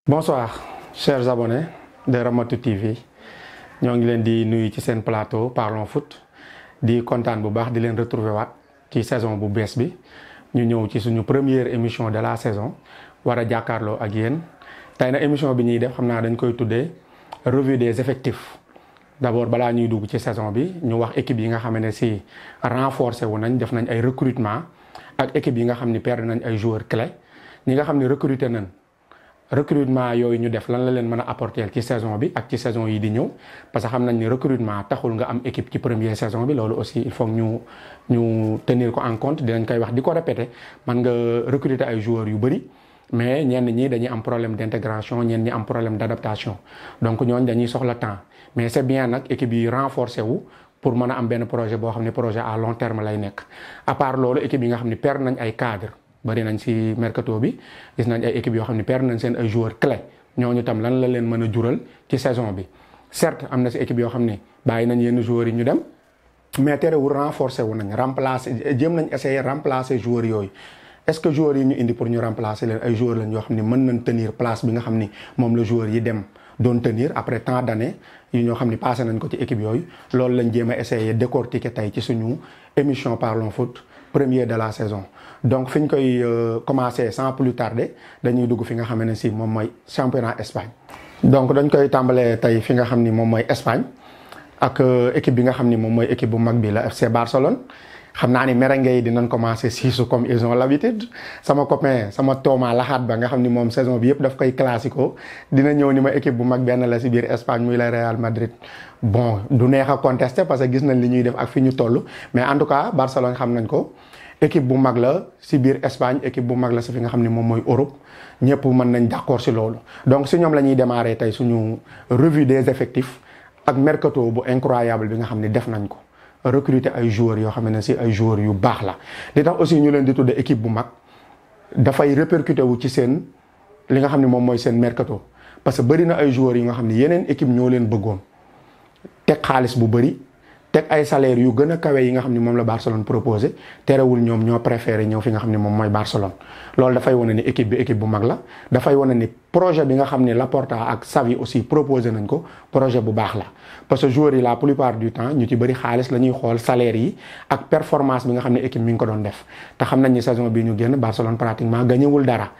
Bonsoir, chers abonnés de Ramatu TV. Ñoo ngi leen di nuyu ci seen plateau Parlons Foot di kontaan bu baax di leen retrouver waat ci saison bu bees bi ñu ñëw ci suñu première émission de la saison war a jàkkaarloo ak yéen tey na émission bi ñuy def xam naa dañ koy tuddee revue des effectifs. D'abord balaa ñuy dugg ci saison bi ñu wax équipe yi nga xam ne si renforcé wu nañ def nañ ay recrutement ak équipe yi nga xam ni perdre nañ ay joueurs clés ñi nga xam ne recruter nañ. Recrutement yooyu ñu def lan la leen mën a apporter ci saison bi ak ci saison yi di ñëw parce que xam nañ ni recrutement taxul nga am équipe ci première saison bi loolu aussi il faut ñu tenir ko en compte dinañ koy wax di ko répéter man nga recruter ay joueurs yu bëri mais ñenn ñi dañuy am problème d'intégration ñenn ñi am problème d'adaptation donc ñooñ dañuy soxla temps mais c'est bien nag équipe yi renforcé wu pour mën a am benn projet boo xam ne projet à long terme lay nekk à part loolu équipe yi nga xam ne perdre nañ ay cadres bari nañ ci mercato bi gis nañ ay équipes yoo xam ne perdre nañ seen ay joueurs clés ñooñu tam lan la leen mën a jural ci saison bi certes am na ci équipe yoo xam ne bàyyi nañ yenn joueurs yi ñu dem mais terewul renforcer wu nañ remplacer jéem nañ essayer remplacer joueurs yooyu est-ce que joueurs yi ñu indi pour ñu remplacer leen ay joueurs lañ yoo xam ne mën nañ tenir place bi nga xam ni moom la joueurs yi dem doon tenir après tant d'années yi ñoo xam ne passé nañ ko ci équipe yooyu loolu lañ jéem a essayer décortiquer tey ci suñu émission Parlons Foot première de la saison. Donc fi ñu koy commencer sans plus tarder dañuy dugg fi nga xam ne si moom mooy championnat Espagne. donc dañ koy tàmbalee tey fi nga xam ni moom mooy Espagne ak équipe bi nga xam ni moom mooy équipe bu mag bi la FC Barcelone xam naa ni merengue yi dinañ commencer siisu comme ils ont l'habitude sama copain sama Thomas Laxaat ba nga xam ni moom saison bi yëpp daf koy classico dina ñëw ni ma équipe bu mag benn la si biir Espagne muy la Real Madrid. Bon du neex a contester parce que gis nañ li ñuy def ak fi ñu toll mais en tout cas Barcelone xam nañ ko. équipe bu mag la si biir Espagne équipe bu mag la si fi nga xam ne moom mooy Europe ñëpp mën nañ d'accord si loolu donc si ñoom la ñuy démarrer tey suñu revue des effectifs ak mercato bu incroyable bi nga xam ne def nañ ko recruter ay joueurs yoo xam ne si ay joueurs yu baax la li tax aussi ñu leen di tudde équipe bu mag dafay répercuter wu ci seen li nga xam ne moom mooy seen mercato parce que bëri na ay joueurs yi nga xam ne yeneen équipe ñoo leen bëggoon teg xaalis bu bëri teg ay salaires yu gën a kawe yi nga xam ne moom la Barcelone proposé terewul ñoom ñoo préféré ñëw fi nga xam ne moom mooy Barcelone loolu dafay wane ni équipe bi équipe bu mag la dafay wane ni projet bi nga xam ne Laporta ak Xavi aussi proposé nañ ko projet bu baax la parce que joueurs yi la plupart du temps ñu ci bëri xaalis la ñuy xool salaires yi ak performance bi nga xam ne équipe mi ngi ko doon def te xam nañ ni saison bi ñu génn Barcelone pratiquement gañewul dara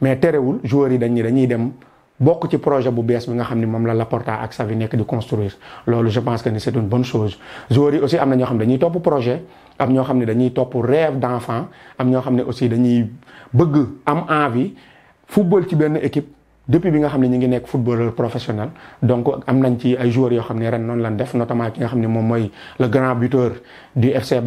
mais terewul joueurs yi dañuy dem bokk ci projet bu bees bi nga xam ne moom la Laporta ak Xavi nekk di construire loolu je pense que ni c'est une bonne chose joueurs yi aussi am na ñoo xam ne dañuy topp projet am ñoo xam ne dañuy topp rêve d'enfant am ñoo xam ne aussi dañuy bëgg am envie football ci benn équipe depuis bi nga xam ne ñu ngi nekk footballeur professionnel donc am nañ ci ay joueurs yoo xam ne ren noonu lañ def notamment ki nga xam ne moom mooy le grand buteur du FC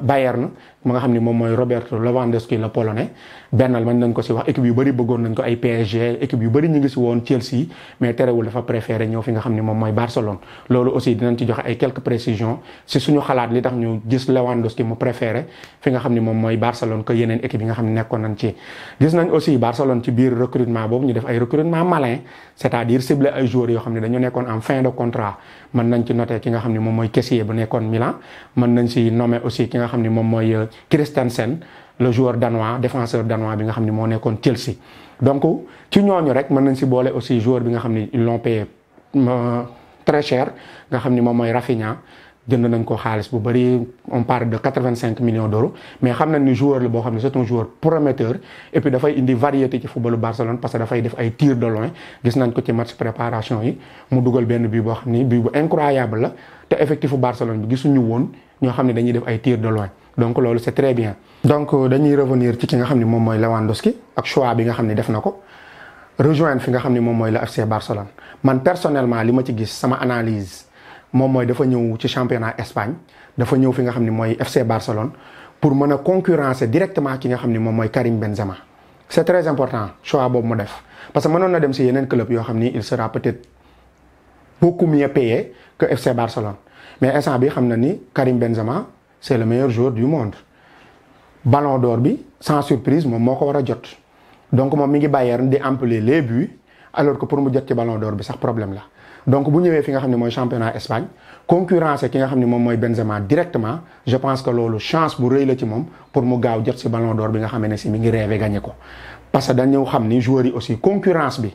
Bayern mu nga xam ne moom mooy Robert Lewandowski le polonais bennal mën nañ ko si wax équipe yu bëri bëggoon nañ ko ay PSG équipe yu bëri ñu ngi si woon Chelsea mais terewul dafa préféré ñëw fi nga xam ne moom mooy Barcelone loolu aussi dinañ ci joxe ay quelques précisions si suñu xalaat li tax ñu gis Lewandowski mu préféré fi nga xam ne moom mooy Barcelone que yeneen équipe yi nga xam ne nekkoon nañ ci gis nañ aussi Barcelone ci biir recrutement boobu ñu def ay recrutement malin c'est-à-dire ciblé ay joueurs yoo xam ne dañu nekkoon en fin de contrat mën nañ ci noter ki nga xam ne moom mooy Kessié bu nekkoon Milan mën nañ si nommer aussi ki nga xam ne moom mooy Christensen le joueur danois défenseur danois bi nga xam ne moo nekkoon Chelsea donc ci ñooñu rek mën nañ si boole aussi joueur bi nga xam ne ils l'ont payé très cher nga xam ne moom mooy Rafinha jënd nañ ko xaalis bu bëri on parle de 85 millions d'euros mais xam nañ ni joueur la boo xam ne c'est un joueur prometteur et puis dafay indi variété ci footballu Barcelone parce que dafay def ay tirs de loin gis nañ ko ci match préparation yi mu dugal benn bii boo xam ni bii bu incroyable la te effectifu Barcelone bi gisuñu woon ñoo xam ne dañuy def ay tirs de loin donc loolu c'est très bien. donc dañuy revenir ci ki nga xam ne moom mooy Lewandowski ak choix bi nga xam ne def na ko rejoindre fi nga xam ne moom mooy la FC Barcelone man personnellement li ma ci gis sama analyse. moom mooy dafa ñëw ci championnat Espagne dafa ñëw fi nga xam ne mooy FC Barcelone pour mën a concurrencer directement ki nga xam ne moom mooy Karim Benzema c'est très important choix boobu mu def parce que mënoon na dem si yeneen club yoo xam ni il sera peut-être beaucoup mieux payé que FC Barcelone mais instant bi xam na ni Karim Benzema c'est le meilleur joueur du monde Ballon d'Or bi sans surprise moom moo ko war a jot donc moom mi ngi Bayern di empiler les buts alors que pour mu jot ci Ballon d'Or bi sax problème la donc bu ñëwee fi nga xam ne mooy championnat Espagne concurrence ki nga xam ne moom mooy Benzema directement je pense que loolu chance bu rëy la ci moom pour mu gaaw jot si Ballon d'Or bi nga xam ne si mi ngi rêvé gagné ko parce que dañu xam ni joueurs yi aussi concurrence bi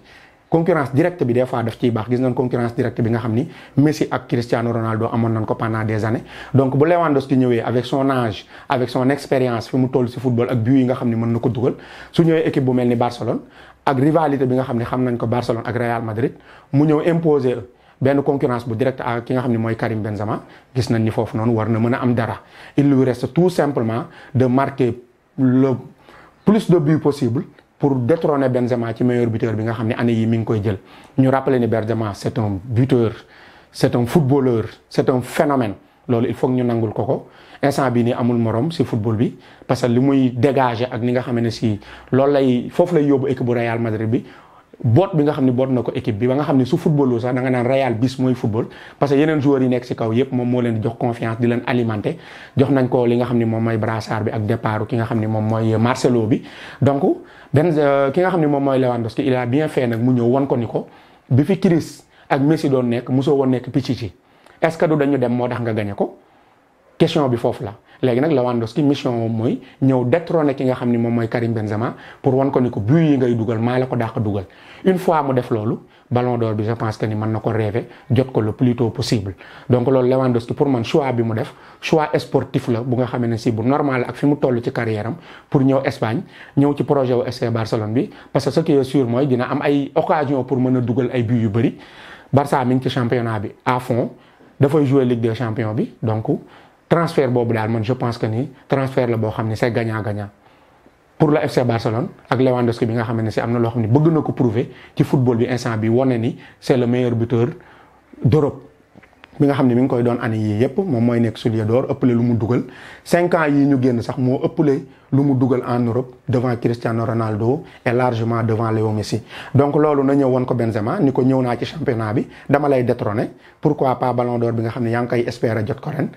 concurrence directe bi des fois daf ciy baax. Gis nañ concurrence directe bi nga xam ni Messi ak Cristiano Ronaldo amoon nañ ko pendant des années. Donc bu Lewandowski ñëwee avec son âge avec son expérience fi mu toll si football ak but yi nga xam ni mën na ko dugal su ñëwee équipe bu mel ni Barcelone ak rivalité bi nga xam ne xam nañ ko Barcelone ak Real Madrid mu ñëw imposer benn concurrence bu direct ak ki nga xam ne mooy Karim Benzema gis nañ ni foofu noonu war na mën a am dara. Il lui reste tout simplement de marquer le plus de buts possible pour détrôner Benzema ci meilleur buteur bi nga xam ne année yi mi ngi koy jël. Ñu rappeler ni Benzema c'est un buteur, c'est un footballeur, c'est un phénomène. Loolu il faut que ñu nangul ko instant bii nii amul morom si football bi parce que li muy dégager ak ni nga xam ne si loolu lay foofu lay yóbbu équipe bu Real Madrid bi. Boot bi nga xam ne boot na ko équipe bi ba nga xam ne su footballoo sax da nga naan Real bis mooy football parce que yeneen joueurs yi nekk ci kaw yépp moom moo leen di jox confiance di leen alimenter jox nañ ko li nga xam ne moom mooy brassard bi ak départ ki nga xam ne moom mooy Marcelo bi. Donc ki nga xam ne moom mooy Lewandowski il a bien fait nag mu ñëw wan ko ni ko bi fi Chris ak Messi doon nekk mosoo woon nekk Pichichi est-ce que du dañu dem moo tax nga gagné ko question bi foofu la. léegi nag Lewandowski mission mooy ñëw détrôner ki nga xam ni moom mooy Karim Benzema pour wan ko ni ko but yi ngay dugal maa la ko dàq dugal une fois mu def loolu ballon d'or bi je pense que ni mën na ko rêver jot ko le plus tôt possible. Donc loolu Lewandowski pour man choix bi mu def choix sportif la bu nga xam ne si bu normal ak fi mu toll ci carrière am pour ñëw Espagne ñëw ci projet wu FC Barcelone bi parce que ce qui est sûr mooy dina am ay occasion pour mën a dugal ay buts yu bëri. Barça mi ngi ci championnat bi à fond dafay jouer Ligue des Champions bi donc. Transfert boobu daal man je pense que ni transfert la boo xam ne c'est gagnant-gagnant pour le FC Barcelone ak Lewandowski bi nga xam ne si am na loo xam ne bëgg na ko prouver ci football bi instant bi wane ni c'est le meilleur buteur d'Europe bi nga xam ne mi ngi koy doon année yii yépp moom mooy nekk soulier d'or ëppale lu mu dugal 5 ans yii ñu génn sax moo ëppale lu mu dugal en Europe devant Cristiano Ronaldo et largement devant Léo Messi. Donc loolu na ñëw woon ko Benzema ni ko ñëw naa ci championnat bi dama lay détrôner pourquoi pas ballon d'or bi nga xam ne yaa ngi koy espérer jot ko ren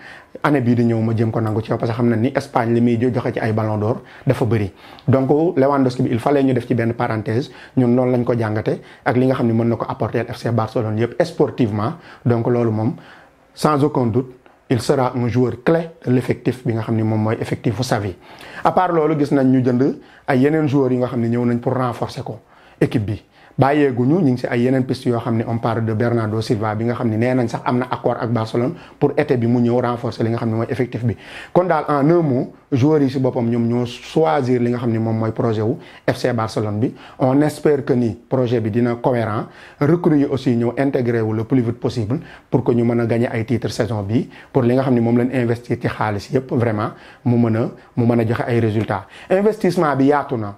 année bii di ñëw ma jëm ko nangu ci yow parce que xam na ni Espagne li muy joxe ci ay ballon d'or dafa bëri. Donc Lewandowski bi il fallait ñu def ci benn parenthèse ñun loolu lañ ko jàngate ak li nga xam ne mën na ko apporter FC Barcelone yépp sportivement donc loolu moom sans aucun doute il sera un joueur clé de l'effectif bi nga xam ne moom mooy effectif fu Xavi. À part loolu gis nañ ñu jënd ay yeneen joueurs yi nga xam ne ñëw nañ pour renforcer ko équipe bi bàyyeeguñu ñu ngi si ay yeneen piste yoo xam ne on parle de Bernardo Silva bi nga xam ne nee nañ sax am na accord ak Barcelone pour été bi mu ñëw renforcer li nga xam ne mooy effectif bi. Kon daal en un mot joueurs yi si boppam ñoom ñoo choisir li nga xam ne moom mooy projet wu FC Barcelone bi on espère que ni projet bi dina cohérent recrues yi aussi ñëw intégré wu le plus vite possible pour que ñu mën a gagner ay titres saison bi pour li nga xam ne moom lañ investir ci xaalis yépp vraiment mu mën a joxe ay résultats. Investissement bi yaatu na.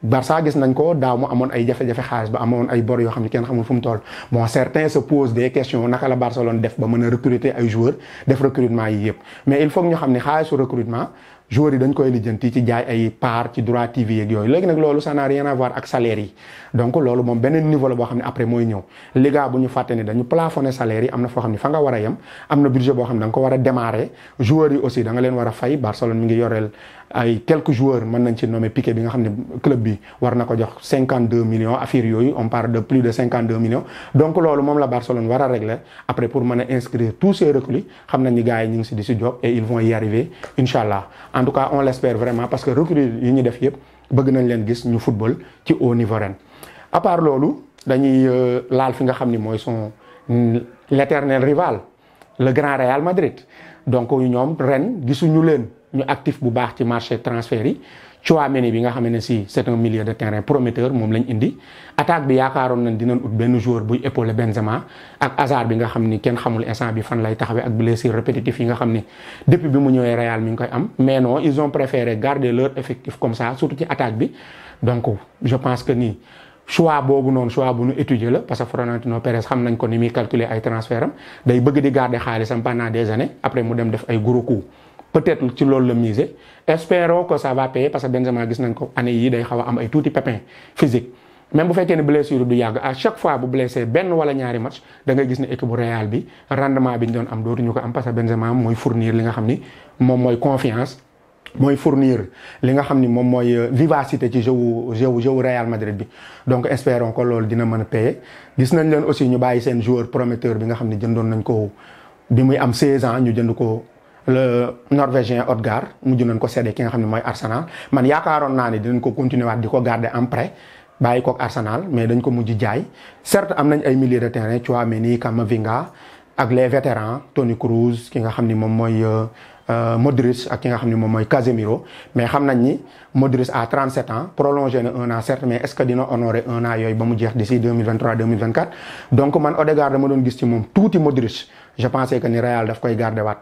Barça gis nañ ko daaw mu amoon ay jafe-jafe xaalis ba amoon ay bor yoo xam ne kenn xamul fu mu toll bon certains se posent des questions naka la Barcelone def ba mën a recruter ay joueurs def recrutement yi yëpp mais il faut que ñu xam ne xaalisu recrutement joueurs yi dañ koy lijjanti ci jaay ay part ci droit TV yeeg yooyu léegi nag loolu ça n'a rien à voir ak salaire yi donc loolu moom beneen niveau la boo xam ne après mooy ñëw Liga bu ñu fàtte ni dañu plafonner salaire yi am na foo xam ne fa nga war a yem am na budget boo xam ne da nga ko war a démarrer joueurs yi aussi da nga leen war a fay Barcelone mi ngi yoreel ay quelques joueurs mën nañ ci nommer Piqué bi nga xam ne club bi war na ko jox 52 millions affaire yooyu on parle de plus de 52 millions donc loolu moom la Barcelone war a régler après pour mën a inscrire tous ces recrues xam nañ ni gars yi ñu ngi si di si job et ils vont y arriver inchallah en tout cas on l'espère vraiment parce que recrues yi ñu def yëpp bëgg nañ leen gis ñu football ci haut niveau ren à part loolu dañuy laal fi nga xam ni mooy son l'éternel rival le grand Real Madrid donc ñoom ren gisuñu leen ñu actif bu baax ci marché transfert yi Tchouaméni bi nga xam ne si c'est un milieu de terrain prometteur moom lañ indi attaque bi yaakaaroon nañ dinañ ut benn joueur buy épauler Benzema ak Hazard bi nga xam ni kenn xamul instant bi fan lay taxawee ak blessures répétitifs yi nga xam ni depuis bi mu ñëwee Real mi ngi koy am mais non ils ont préféré garder leur effectif comme ça surtout ci attaque bi donc je pense que ni choix boobu noonu choix bu ñu étudier la parce que Florentino Pérez xam nañ ko ni muy calculer ay transfert am day bëgg di garder xaalisam pendant des années après mu dem def ay gros coups peut-être ci loolu la miser espérons que ça va payer parce que Benzema gis nañ ko année yi day xaw a am ay tuuti pépin physique même bu fekkee ne blessure du yàgg à chaque fois bu blessé benn wala ñaari match da ngay gis ne équipe bu Real bi rendement bi ñu doon am dootuñu ko am parce que Benzema mooy fournir li nga xam ni moom mooy confiance mooy fournir li nga xam ni moom mooy vivacité ci jeu Real Madrid bi donc espérons que loolu dina mën a payer gis nañ leen aussi ñu bàyyi seen joueur prometteur bi nga xam ne jëndoon nañ ko bi muy am 16 ans ñu jënd ko le norvégien Odegaard mujj nañ ko cédé ki nga xam ne mooy Arsenal man yaakaaroon naa ne dinañ ko continuer waat di ko garder en prêt bàyyi kook Arsenal mais dañ ko mujj jaay certes am nañ ay milieu de terrain Tchouaméni Camavinga ak les vétérans Toni Kroos ki nga xam ni moom mooy Modric ak ki nga xam ni moom mooy Casemiro mais xam nañ ni Modric à 37 ans prolongé na 1 an certes mais est-ce que dina honorer 1 an yooyu ba mu jeex d'ici 2023 2024 donc man Odegaard dama doon gis ci moom tuuti Modric je pensais que ni Real daf koy garder waat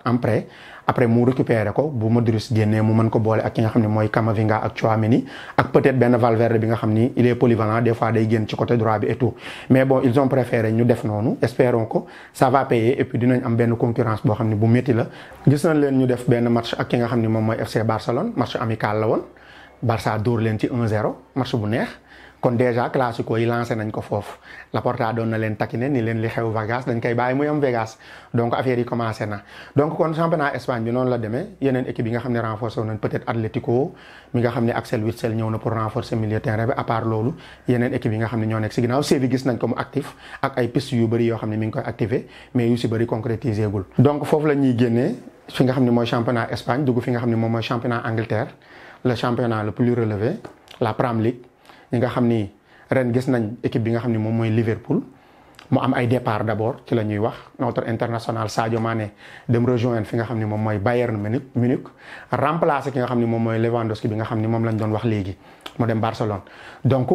après mu récupérer ko bu Modric génnee mu mën ko boole ak ki nga xam ne mooy Camavinga ak Tchouaméni ak peut-être benn Valverde bi nga xam ni il est polyvalent des fois day génn ci côté droit bi et tout mais bon ils ont préféré ñu def noonu espérons que ça va payer et puis dinañ am benn concurrence boo xam ne bu métti la gis nañ leen ñu def benn match ak ki nga xam ne moom mooy FC Barcelone match amical la woon Barça dóor leen ci 1-0 match bu neex kon déjà classico yi lancé nañ ko foofu Laporta doon na leen taquiner ni leen li xew Vegas dañ koy bàyyi muy am Vegas donc affaire yi commencé na donc kon championnat Espagne bi noonu la demee yeneen équipe yi nga xam ne renforcé nañ peut-être Atlético mi nga xam ne Axel Witsel ñëw na pour renforcer milieu terrain bi à part loolu yeneen équipe yi nga xam ne ñoo nekk si ginnaaw Séville gis nañ ko mu actif ak ay pistes yu bëri yoo xam ne mi ngi koy activé mais yu si bëri concrétisé gul donc foofu la ñuy génnee fi nga xam ne mooy championnat Espagne dugg fi nga xam ne moom mooy championnat Angleterre le championnat le plus relevé la Premier League ñi nga xam ni ren gis nañ équipe bi nga xam ni moom mooy Liverpool mu am ay départ d'abord ci la ñuy wax notre international Sadio Mané dem rejoindre fi nga xam ni moom mooy Bayern Munich remplacer ki nga xam ni moom mooy Lewandowski bi nga xam ni moom lañ doon wax léegi mu dem Barcelone. donc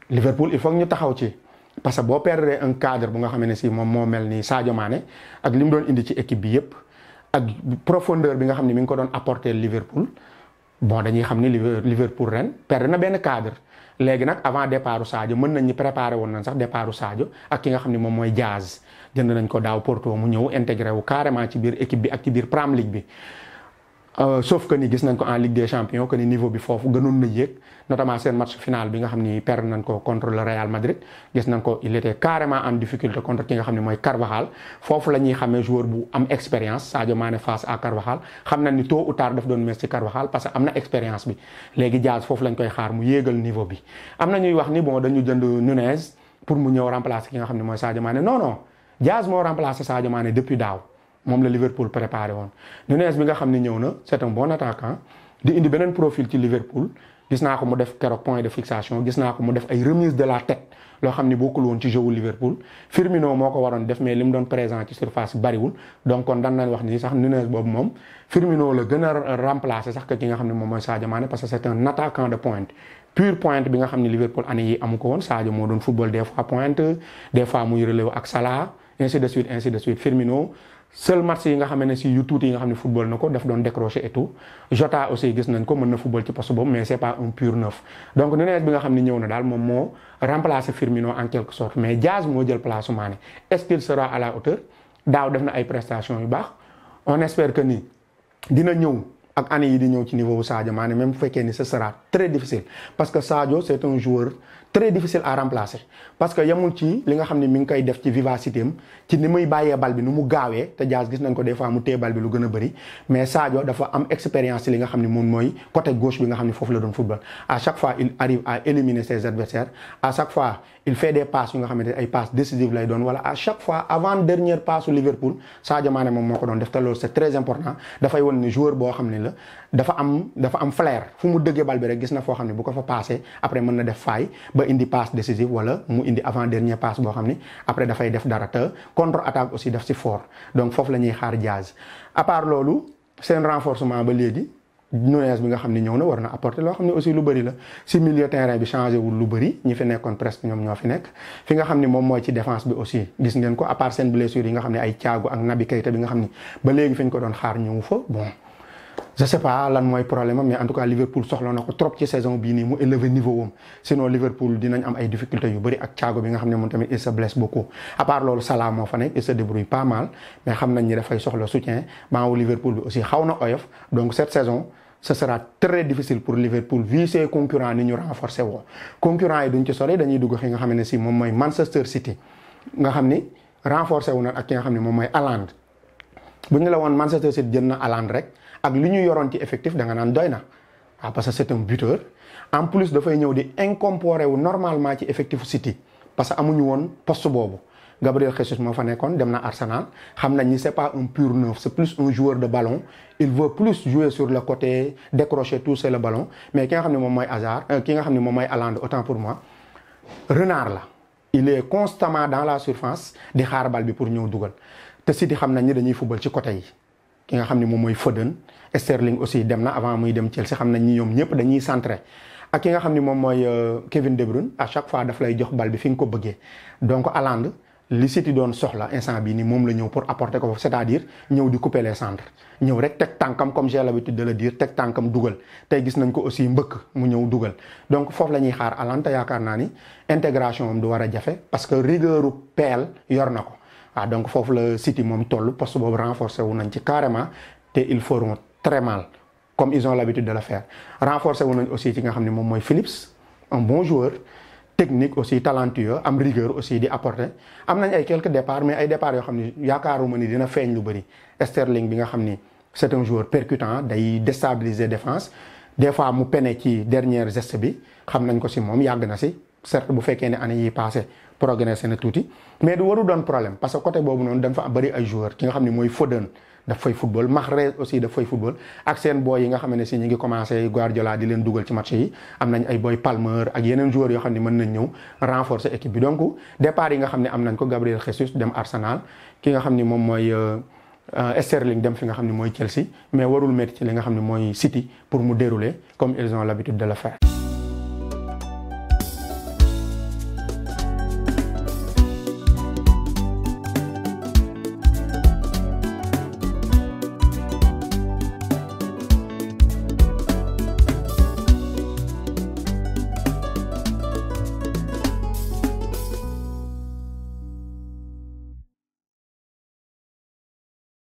Liverpool il faut ñu taxaw ci parce que boo perdre un cadre bu nga xam ne si moom moo mel ni Sadio Mané ak li mu doon indi ci équipe bi yépp ak profondeur bi nga xam ni mi ngi ko doon apporter Liverpool bon dañuy xam ni Liverpool ren perdre na benn cadre. léegi nag avant départu Sadio mën nañ ñu préparer woon nañ sax départu Sadio ak ki nga xam ne moom mooy Diaz jënd nañ ko daaw Porto mu ñëw intégré wu carrément ci biir équipe bi ak ci biir Premier League bi sauf que ni gis nañ ko en Ligue des Champions que ni niveau bi foofu gënoon na yéeg notamment seen match final bi nga xam ni perdre nañ ko contre le Real Madrid gis nañ ko il était carrément en difficulté contre ki nga xam ne mooy Carvajal foofu la ñuy xamee joueur bu am expérience Sadio Mané face à Carvajal xam nañ ni tôt ou tard daf doon mes ci Carvajal parce que am na expérience bi léegi Diaz foofu lañ koy xaar mu yéegal niveau bi am na ñuy wax ni bon dañu jënd Nunez pour mu ñëw remplacer ki nga xam ne mooy Sadio Mané non Diaz moo remplacer Sadio Mané depuis daaw moom la Liverpool préparé woon Nunez bi nga xam ne ñëw na c'est un bon attaquant di indi beneen profil ci Liverpool gis naa ko mu def keroog point de fixation gis naa ko mu def ay remise de la tête loo xam ni bokkul woon ci jeu wu Liverpool Firmino moo ko waroon def mais li mu doon présent ci surface bariwul donc kon dan nañ wax ni sax Nunez boobu moom Firmino la gën a remplacer sax que ki nga xam ne moom mooy Sadio Mané parce que c'est un attaquant de pointe pure pointe bi nga xam ne Liverpool année yi amu ko woon Sadio moo doon football des fois pointe des fois muy relevé ak Salah ainsi de suite Firmino seul match yi nga xam ne si yu tuuti yi nga xam ne football na ko daf doon décrocher et tout Jota aussi gis nañ ko mën na football ci poste boobu mais c'est pas un pur neuf donc Nunez bi nga xam ne ñëw na daal moom moo remplacer Firmino en quelque sorte mais Diaz moo jël place su Mané est-ce qu'il sera à la hauteur daaw def na ay prestations yu baax on espère que ni dina ñëw ak année yi di ñëw ci niveau bu Sadio Mané même bu fekkee ni ce sera très difficile parce que Sadio c'est un joueur très difficile à remplacer parce que yamul ci li nga xam ne mi ngi koy def ci vivacité am ci ni muy bàyyee bal bi nu mu gaawee te Diaz gis nañ ko des fois mu téye bal bi lu gën a bëri mais Sadio dafa am expérience ci li nga xam ne moom mooy côté gauche bi nga xam ne foofu la doon football à chaque fois il arrive à éliminer ses adversaires à chaque fois il fait des passes yu nga xamante ne ay passes décisives lay doon wala à chaque fois avant dernière passe su Liverpool Sadio Mané moom moo ko doon def te loolu c'est très important dafay wan ne joueur boo xam ne la dafa am flair fu mu dëggee bal bi rek gis na foo xam ne bu ko fa passé après mën na def faille ba indi passe décisive wala mu indi avant dernière passe boo xam ni après dafay def dara te contre attaque aussi daf si fort donc foofu la ñuy xaar Diaz à part loolu seen renforcement ba léegi Nunez bi nga xam ne ñëw na war na apporter loo xam ne aussi lu bëri la si milieu terrain bi changé wul lu bëri ñi fi nekkoon presque ñoom ñoo fi nekk fi nga xam ne moom mooy ci défense bi aussi gis ngeen ko à part seen blessure yi nga xam ne ay Thiago ak Naby Keita bi nga xam ne ba léegi fi ñu ko doon xaar ñëw fa bon je sais pas lan mooy problème mais en tout cas Liverpool soxla na ko trop ci saison bii nii mu élever niveau am sinon Liverpool dinañ am ay difficultés yu bëri ak Thiago bi nga xam ne moom tamit il se blesse beaucoup à part loolu Salah moo fa nekk il se débrouille pas mal mais xam nañ ni dafay soxla soutien banc Liverpool bi aussi xaw na oyof donc cette saison ce sera très difficile pour Liverpool vu ses concurrents ni ñu renforcer woo concurrents yi duñ ci sori dañuy dugg fi nga xam ne si moom mooy Manchester City nga xam ni renforcer wu na ak ki nga xam ne moom mooy Haaland bu ñu la woon Manchester City jël na Haaland rek ak li ñu yoroon ci effectif da nga naan doy na waaw parce que c'est un buteur en plus dafay ñëw di incorporer wu normalement ci effectif City parce que amuñu woon poste boobu Gabriel Jesus moo fa nekkoon dem na Arsenal xam nañ ni c'est pas un pur neuf c'est plus un joueur de ballon il veut plus jouer sur le côté décrocher tout c'est le ballon mais ki nga xam ne moom mooy Hazard ki nga xam ne moom mooy Haaland autant pour moi renard la il est constamment dans la surface di xaar bal bi pour ñëw dugal te City xam nañ ni dañuy football ci côté yi ki nga xam ni moom mooy Foden Sterling aussi dem na avant muy dem Chelsea xam nañ ni ñoom ñëpp dañuy centré ak ki nga xam ni moom mooy Kevin De Bruyne à chaque fois daf lay jox bal bi fi nga ko bëggee donc Haaland li City doon soxla instant bi ni moom la ñëw pour apporter ko c'est-à-dire ñëw di couper les centres ñëw rek teg tànkam comme j'ai l'habitude de le dire teg tànkam dugal tey gis nañ ko aussi mbëkk mu ñëw dugal donc foofu la ñuy xaar Haaland te yaakaar naa ni intégration am du war a jafe parce que rigueur PL yor na ko waaw donc foofu la City moom toll poste boobu renforcé wu nañ ci carrément te ils feront très mal comme ils ont l'habitude de le faire renforcé wu nañ aussi ci nga xam ne moom mooy Phillips un bon joueur technique aussi talentueux am rigueur aussi di apporter am nañ ay quelques départs mais ay départs yoo xam ni yaakaaruma ni dina feeñ lu bëri Sterling bi nga xam ni c'est un joueur percutant day déstabiliser défense des fois mu pene ci dernier geste bi xam nañ ko si moom yàgg na si certes bu fekkee ne année yi passé progressé na tuuti mais du waru doon problème parce que côté boobu noonu dañ fa bëri ay joueurs ki nga xam ni mooy Foden daf fay football Mahrez aussi daf fay football ak seen boy yi nga xam ne si ñu ngi commencé Guardiola di leen dugal ci match yi am nañ ay boy Palmer ak yeneen joueurs yoo xam ne mën nañ ñëw renforcer équipe bi donc départ yi nga xam ne am nañ ko Gabriel Jesus dem Arsenal ki nga xam ni moom mooy Sterling dem fi nga xam ne mooy Chelsea mais warul métti ci li nga xam ne mooy City pour mu dérouler comme ils ont l'habitude de le faire.